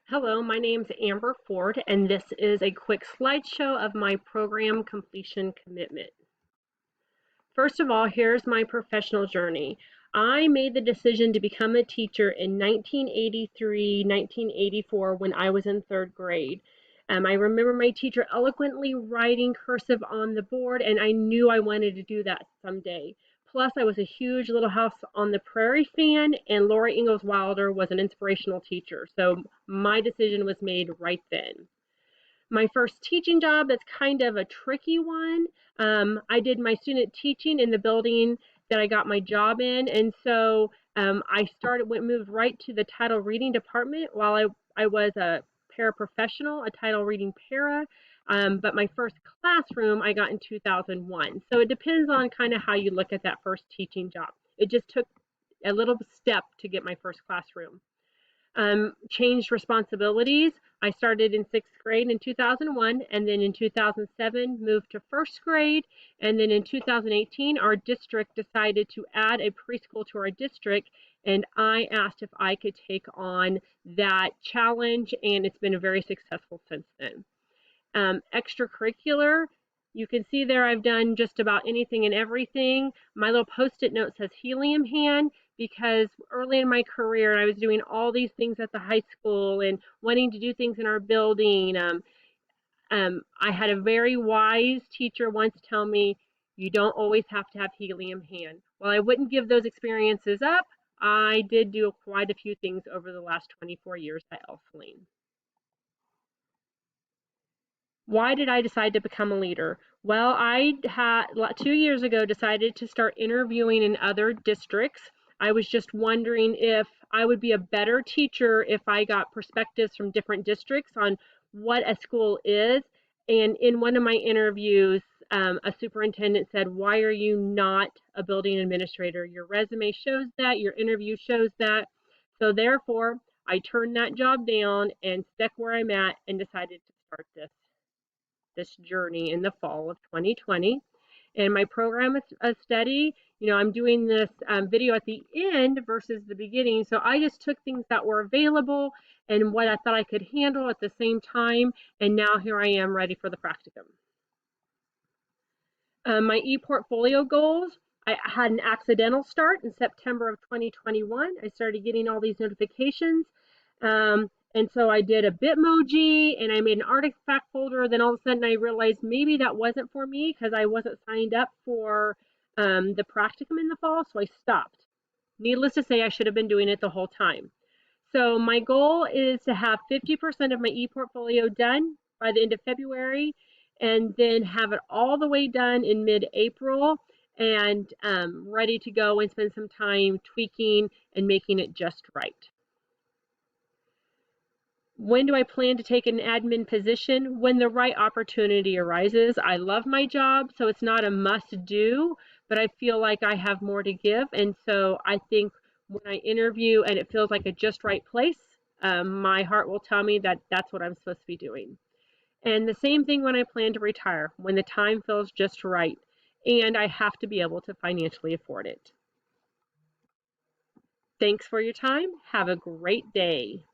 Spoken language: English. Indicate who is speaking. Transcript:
Speaker 1: Hello, my name's Amber Ford, and this is a quick slideshow of my program completion commitment. First of all, here's my professional journey. I made the decision to become a teacher in 1983, 1984 when I was in third grade. I remember my teacher eloquently writing cursive on the board, and I knew I wanted to do that someday. Plus, I was a huge Little House on the Prairie fan, and Laura Ingalls Wilder was an inspirational teacher. So my decision was made right then. My first teaching job, that's kind of a tricky one. I did my student teaching in the building that I got my job in, and so I moved right to the title reading department while I was a paraprofessional, a title reading para. But my first classroom I got in 2001. So it depends on kind of how you look at that first teaching job. It just took a little step to get my first classroom. Changed responsibilities. I started in sixth grade in 2001, and then in 2007 moved to first grade, and then in 2018 our district decided to add a preschool to our district, and I asked if I could take on that challenge, and it's been very successful since then. Extracurricular, you can see there I've done just about anything and everything. My little post-it note says helium hand because early in my career I was doing all these things at the high school and wanting to do things in our building. I had a very wise teacher once tell me, you don't always have to have helium hand. While I wouldn't give those experiences up, I did do quite a few things over the last 24 years at Elfling. Why did I decide to become a leader? Well, I had 2 years ago decided to start interviewing in other districts. I was just wondering if I would be a better teacher if I got perspectives from different districts on what a school is. And in one of my interviews, a superintendent said, "Why are you not a building administrator? Your resume shows that, your interview shows that." So therefore, I turned that job down and stuck where I'm at and decided to start this journey in the fall of 2020. And my program is a study. I'm doing this video at the end versus the beginning. So I just took things that were available and what I thought I could handle at the same time. And now here I am ready for the practicum. My ePortfolio goals, I had an accidental start in September of 2021. I started getting all these notifications. And so I did a Bitmoji and I made an artifact folder. Then all of a sudden I realized maybe that wasn't for me because I wasn't signed up for the practicum in the fall. So I stopped. Needless to say, I should have been doing it the whole time. So my goal is to have 50% of my ePortfolio done by the end of February and then have it all the way done in mid-April and ready to go and spend some time tweaking and making it just right. When do I plan to take an admin position? When the right opportunity arises. I love my job, so it's not a must do, but I feel like I have more to give. And so I think when I interview and it feels like a just right place, my heart will tell me that that's what I'm supposed to be doing. And the same thing when I plan to retire, when the time feels just right and I have to be able to financially afford it. Thanks for your time. Have a great day.